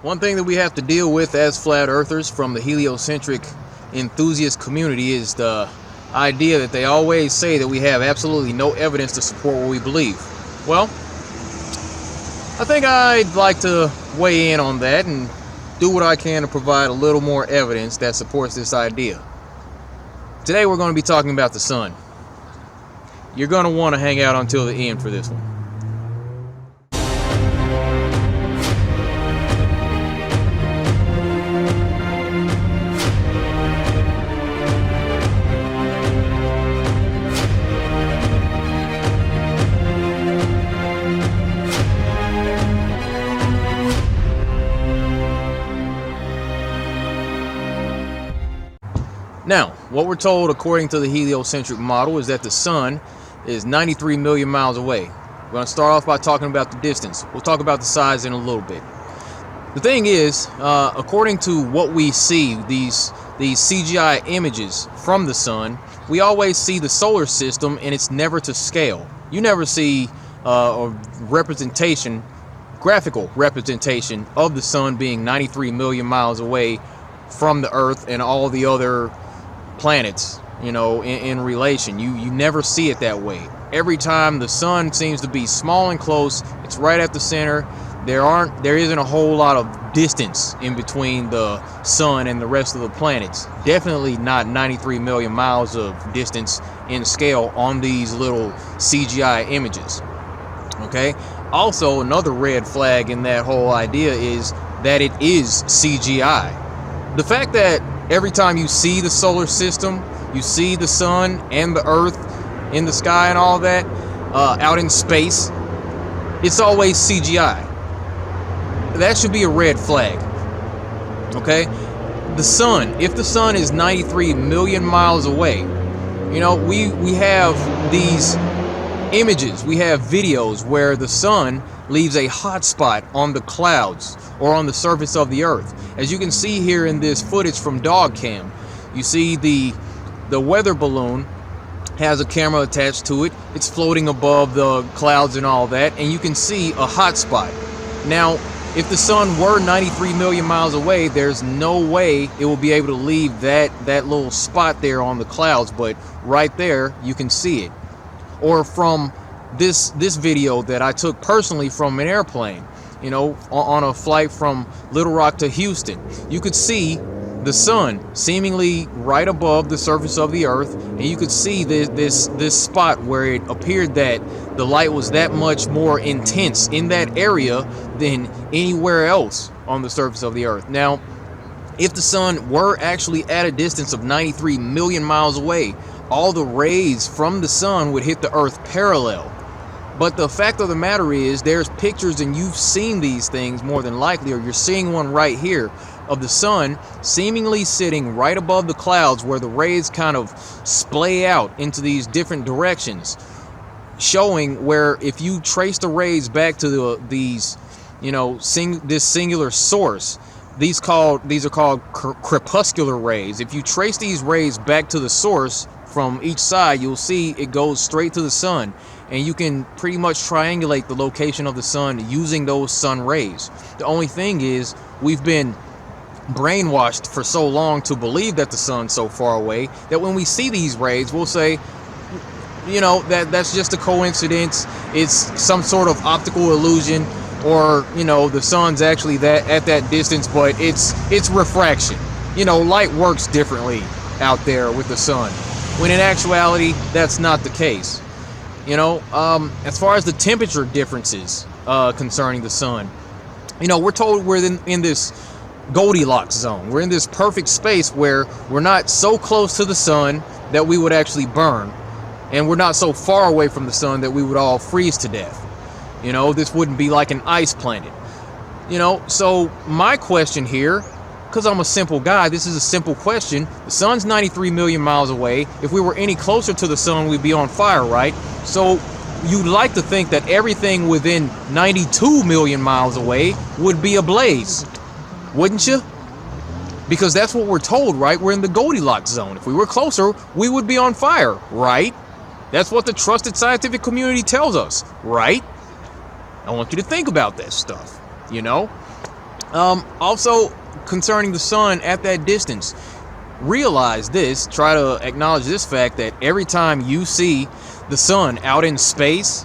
One thing that we have to deal with as flat earthers from the heliocentric enthusiast community is the idea that they always say that we have absolutely no evidence to support what we believe. Well, I think I'd like to weigh in on that and do what I can to provide a little more evidence that supports this idea. Today we're going to be talking about the sun. You're going to want to hang out until the end for this one. Now, what we're told according to the heliocentric model is that the sun is 93 million miles away. We're going to start off by talking about the distance. We'll talk about the size in a little bit. The thing is, according to what we see, these CGI images from the sun, we always see the solar system and it's never to scale. You never see a representation, graphical representation of the sun being 93 million miles away from the Earth and all the other planets, in relation. You never see it that way. Every time the sun seems to be small and close, it's right at the center. There isn't a whole lot of distance in between the sun and the rest of the planets. Definitely not 93 million miles of distance in scale on these little CGI images. Okay? Also, another red flag in that whole idea is that it is CGI. The fact that every time you see the solar system, you see the sun and the earth in the sky and all that, out in space, it's always CGI. That should be a red flag. Okay? The sun, if the sun is 93 million miles away, we have these images, we have videos where the sun leaves a hot spot on the clouds or on the surface of the earth. As you can see here in this footage from DogCam, you see the weather balloon has a camera attached to it. It's floating above the clouds and all that, and you can see a hot spot. Now, if the sun were 93 million miles away, there's no way it will be able to leave that little spot there on the clouds, but right there you can see it. Or from this video that I took personally from an airplane, on a flight from Little Rock to Houston, you could see the sun seemingly right above the surface of the earth, and you could see this spot where it appeared that the light was that much more intense in that area than anywhere else on the surface of the earth. Now, if the sun were actually at a distance of 93 million miles away, all the rays from the sun would hit the earth parallel. But the fact of the matter is, there's pictures, and you've seen these things more than likely, or you're seeing one right here, of the sun seemingly sitting right above the clouds where the rays kind of splay out into these different directions, showing where if you trace the rays back to this singular source, these are called crepuscular rays. If you trace these rays back to the source from each side, you'll see it goes straight to the sun, and you can pretty much triangulate the location of the sun using those sun rays. The only thing is, we've been brainwashed for so long to believe that the sun's so far away that when we see these rays, we'll say, that's just a coincidence. It's some sort of optical illusion, or the sun's actually at that distance, but it's refraction. Light works differently out there with the sun, when in actuality that's not the case. As far as the temperature differences concerning the sun, we're told we're in this Goldilocks zone. We're in this perfect space where we're not so close to the sun that we would actually burn, and we're not so far away from the sun that we would all freeze to death. This wouldn't be like an ice planet. So my question here, because I'm a simple guy, this is a simple question. The sun's 93 million miles away. If we were any closer to the sun, we'd be on fire, right? So you'd like to think that everything within 92 million miles away would be ablaze, wouldn't you? Because that's what we're told, right? We're in the Goldilocks zone. If we were closer, we would be on fire, right? That's what the trusted scientific community tells us, right? I want you to think about that stuff, Also, concerning the sun at that distance, realize this, try to acknowledge this fact that every time you see the sun out in space,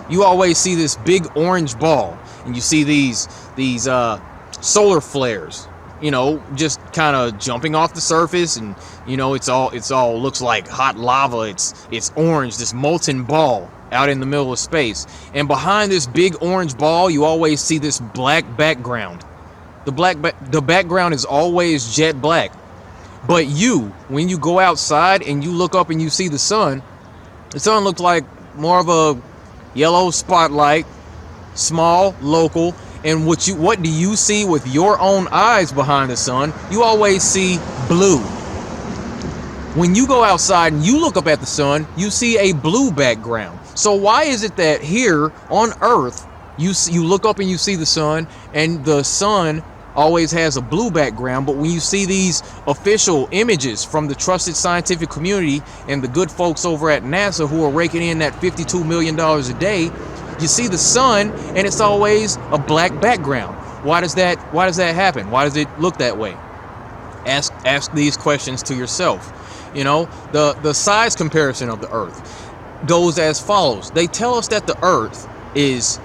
you always see this big orange ball, and you see these solar flares, just kind of jumping off the surface, and it's all looks like hot lava. It's orange, this molten ball out in the middle of space, and behind this big orange ball, you always see this black background. The background is always jet black. But when you go outside and you look up and you see the sun looks like more of a yellow spotlight, small, local. And what do you see with your own eyes behind the sun? You always see blue. When you go outside and you look up at the sun, you see a blue background. So why is it that here on Earth, you look up and you see the sun, and the sun always has a blue background, but when you see these official images from the trusted scientific community and the good folks over at NASA who are raking in that $52 million a day, you see the sun and it's always a black background. Why does that happen? Why does it look that way? Ask these questions to yourself. The size comparison of the Earth goes as follows. They tell us that the Earth is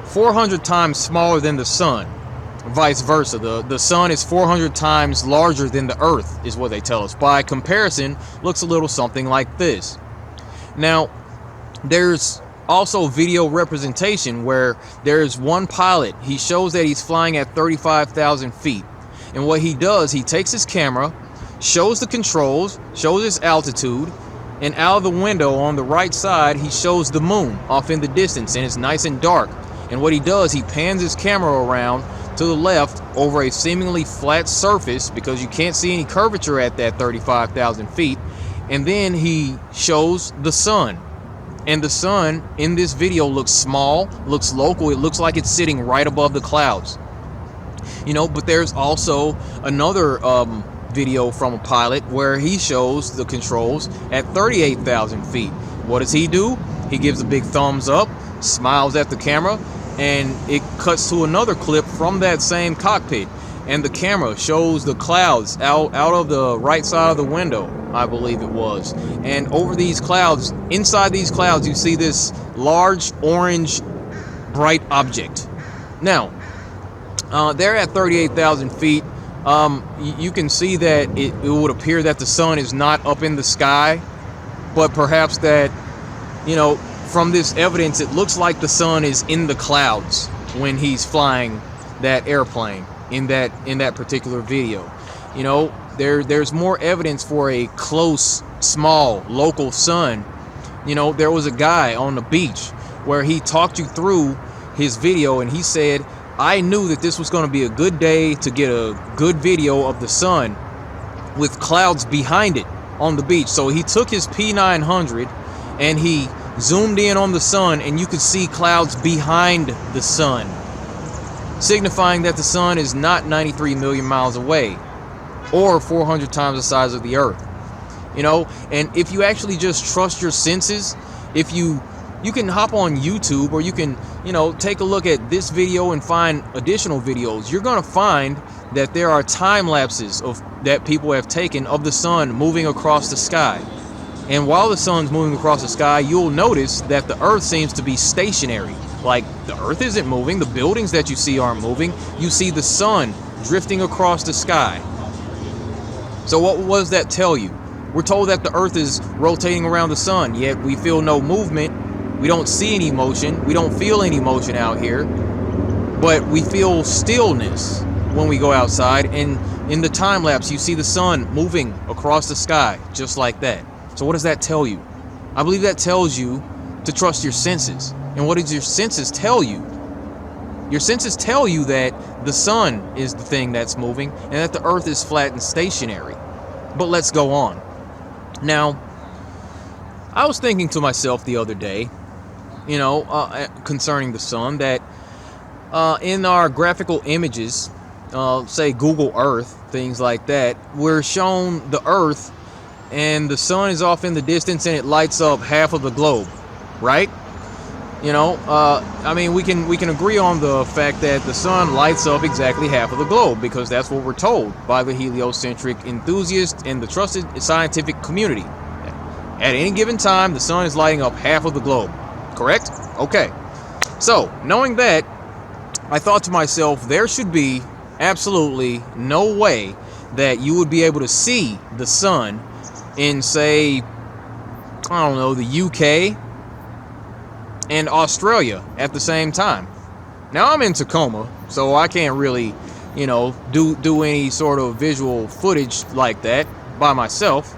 400 times smaller than the sun. Vice versa, the sun is 400 times larger than the Earth, is what they tell us. By comparison, looks a little something like this. Now, there's also video representation where there's one pilot. He shows that he's flying at 35,000 feet. And what he does, he takes his camera, shows the controls, shows his altitude, and out of the window on the right side, he shows the moon off in the distance, and it's nice and dark. And what he does, he pans his camera around to the left over a seemingly flat surface, because you can't see any curvature at that 35,000 feet. And then he shows the sun. And the sun in this video looks small, looks local. It looks like it's sitting right above the clouds. But there's also another video from a pilot where he shows the controls at 38,000 feet. What does he do? He gives a big thumbs up, smiles at the camera, and it cuts to another clip from that same cockpit, and the camera shows the clouds out of the right side of the window, I believe it was. And over these clouds, inside these clouds, you see this large orange bright object. Now, they're at 38,000 feet. You can see that it would appear that the sun is not up in the sky, but perhaps that, from this evidence, it looks like the sun is in the clouds when he's flying that airplane in that particular video. There's more evidence for a close, small, local sun. There was a guy on the beach where he talked you through his video, and he said, I knew that this was going to be a good day to get a good video of the sun with clouds behind it on the beach. So he took his P900 and he zoomed in on the sun, and you could see clouds behind the sun, signifying that the sun is not 93 million miles away or 400 times the size of the Earth. And if you actually just trust your senses, if you can hop on YouTube, or you can take a look at this video and find additional videos, you're going to find that there are time lapses that people have taken of the sun moving across the sky. And while the sun's moving across the sky, you'll notice that the Earth seems to be stationary. Like, the Earth isn't moving, the buildings that you see aren't moving. You see the sun drifting across the sky. So what does that tell you? We're told that the Earth is rotating around the sun, yet we feel no movement. We don't see any motion. We don't feel any motion out here. But we feel stillness when we go outside. And in the time lapse, you see the sun moving across the sky, just like that. So what does that tell you? I believe that tells you to trust your senses. And what does your senses tell you? Your senses tell you that the sun is the thing that's moving and that the Earth is flat and stationary. But let's go on. Now, I was thinking to myself the other day, concerning the sun, that in our graphical images, say Google Earth, things like that, we're shown the Earth and the sun is off in the distance and it lights up half of the globe, right? I mean, we can agree on the fact that the sun lights up exactly half of the globe because that's what we're told by the heliocentric enthusiasts and the trusted scientific community. At any given time, the sun is lighting up half of the globe. Correct? Okay. So, knowing that, I thought to myself, there should be absolutely no way that you would be able to see the sun in, say, I don't know, the UK and Australia at the same time. Now I'm in Tacoma, so I can't really, do any sort of visual footage like that by myself.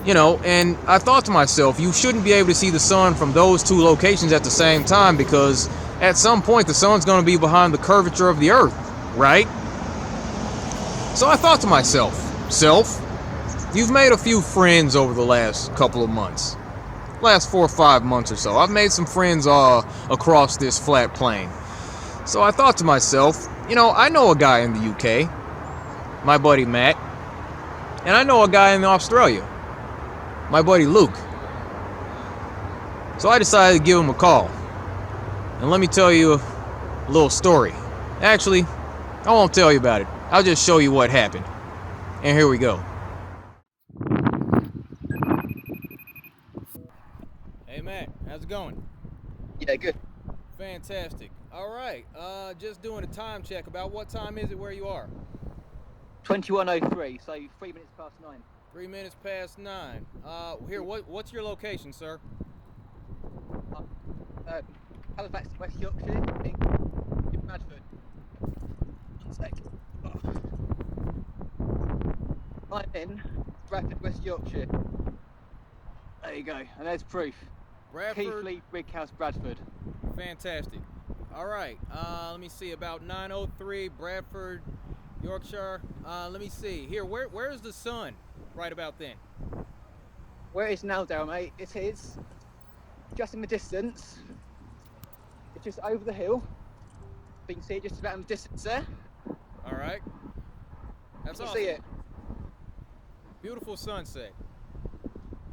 And I thought to myself, you shouldn't be able to see the sun from those two locations at the same time because at some point the sun's going to be behind the curvature of the earth, right? So I thought to myself, you've made a few friends over the last couple of months. Last 4 or 5 months or so. I've made some friends across this flat plain. So I thought to myself, I know a guy in the UK, my buddy Matt, and I know a guy in Australia, my buddy Luke. So I decided to give him a call. And let me tell you a little story. Actually, I won't tell you about it. I'll just show you what happened. And here we go. Hey Matt, how's it going? Yeah, good. Fantastic. All right. Just doing a time check. About what time is it where you are? 21:03, so 3 minutes past 9. 3 minutes past 9. Here, what's your location, sir? Halifax, West Yorkshire, in Bradford. 1 sec. I'm in Bradford, West Yorkshire. There you go, and there's proof. Bradford. Keighley, Brighouse, Bradford. Fantastic. All right. Let me see. About 9:03, Bradford, Yorkshire. Let me see. Here, where's the sun? Right about then. Where it is now, Daryl, mate? It is just in the distance. It's just over the hill. You can see it just about in the distance there. All right. That's you awesome. See it. Beautiful sunset.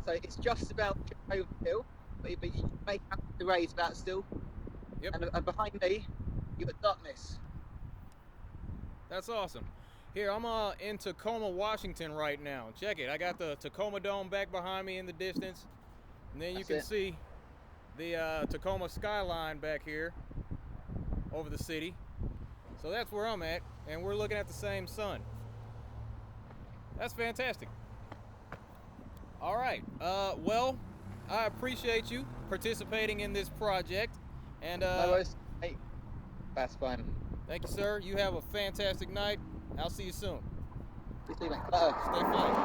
So it's just about over the hill, but you make out the rays about still. Yep. And behind me, you've got darkness. That's awesome. Here, I'm in Tacoma, Washington right now. Check it. I got the Tacoma Dome back behind me in the distance. And then you can see the Tacoma skyline back here over the city. So that's where I'm at, and we're looking at the same sun. That's fantastic. All right. Well, I appreciate you participating in this project. And no worries. Hey, that's fine. Thank you, sir. You have a fantastic night. I'll see you soon. See you, mate. Stay fine.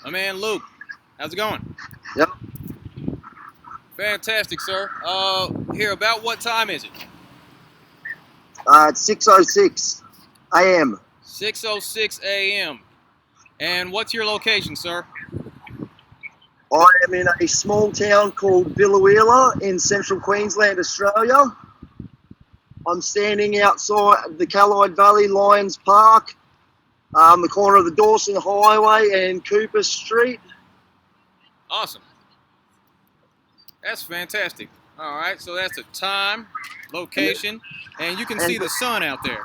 My man Luke, how's it going? Yep. Fantastic, sir. Here, about what time is it? It's 6:06 a.m. 6:06 a.m. And what's your location, sir? I am in a small town called Biloela in central Queensland, Australia. I'm standing outside the Callide Valley Lions Park, the corner of the Dawson Highway and Cooper Street. Awesome. That's fantastic. All right, so that's the time, location, and you can see the sun out there.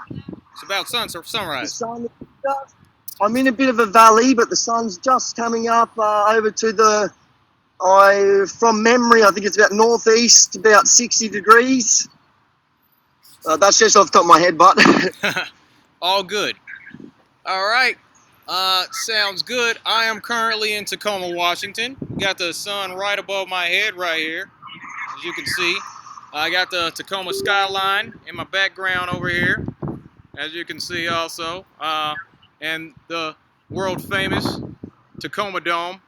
It's about sunrise. I'm in a bit of a valley, but the sun's just coming up over to from memory, I think it's about northeast, about 60 degrees. That's just off the top of my head, but all good. All right. Sounds good. I am currently in Tacoma, Washington. Got the sun right above my head right here, as you can see. I got the Tacoma skyline in my background over here, as you can see also, and the world famous Tacoma Dome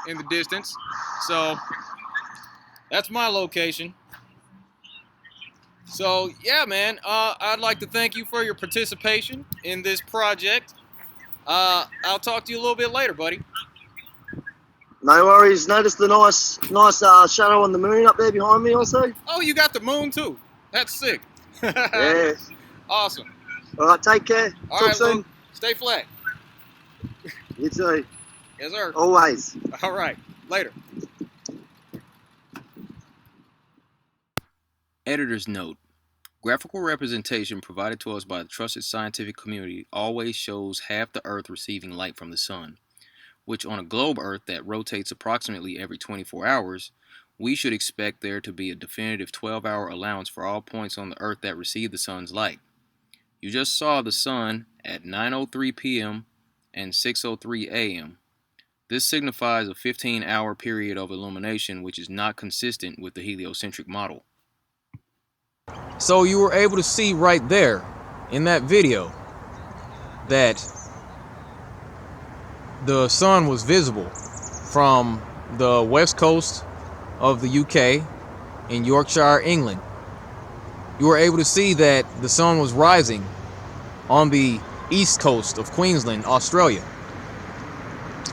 in the distance. So that's my location. So yeah, man, I'd like to thank you for your participation in this project. I'll talk to you a little bit later, buddy. No worries. Notice the nice shadow on the moon up there behind me also. Oh, you got the moon too. That's sick. Yeah. Awesome. All right, take care. All Talk right, soon. Luke. Stay flat. You too. Yes, sir. Always. All right. Later. Editor's note. Graphical representation provided to us by the trusted scientific community always shows half the Earth receiving light from the sun, which on a globe Earth that rotates approximately every 24 hours, we should expect there to be a definitive 12-hour allowance for all points on the Earth that receive the sun's light. You just saw the sun at 9:03 p.m. and 6:03 a.m. This signifies a 15-hour period of illumination, which is not consistent with the heliocentric model. So you were able to see right there in that video that the sun was visible from the west coast of the UK in Yorkshire, England. You were able to see that the sun was rising on the east coast of Queensland, Australia.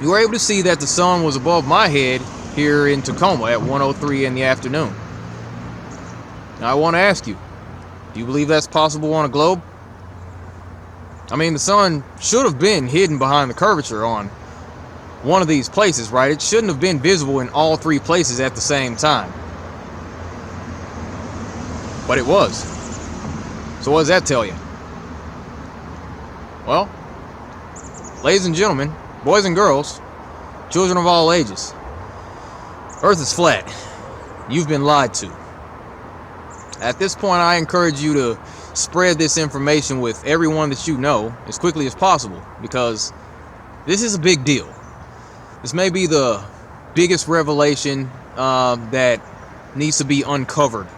You were able to see that the sun was above my head here in Tacoma at 1:03 in the afternoon. Now I want to ask you, do you believe that's possible on a globe? I mean, the sun should have been hidden behind the curvature on one of these places, right? It shouldn't have been visible in all three places at the same time. But it was. So what does that tell you? Well, ladies and gentlemen, boys and girls, children of all ages, Earth is flat. You've been lied to. At this point, I encourage you to spread this information with everyone that you know as quickly as possible, because this is a big deal. This may be the biggest revelation that needs to be uncovered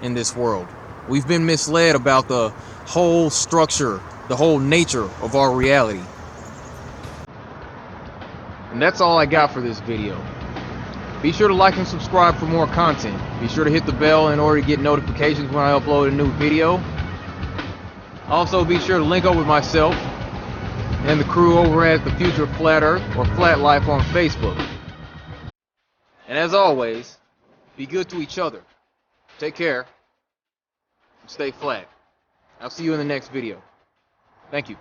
in this world. We've been misled about the whole structure, the whole nature of our reality. And that's all I got for this video. Be sure to like and subscribe for more content. Be sure to hit the bell in order to get notifications when I upload a new video. Also, be sure to link up with myself and the crew over at the Future Flat Earth or Flat Life on Facebook. And as always, be good to each other. Take care. And stay flat. I'll see you in the next video. Thank you.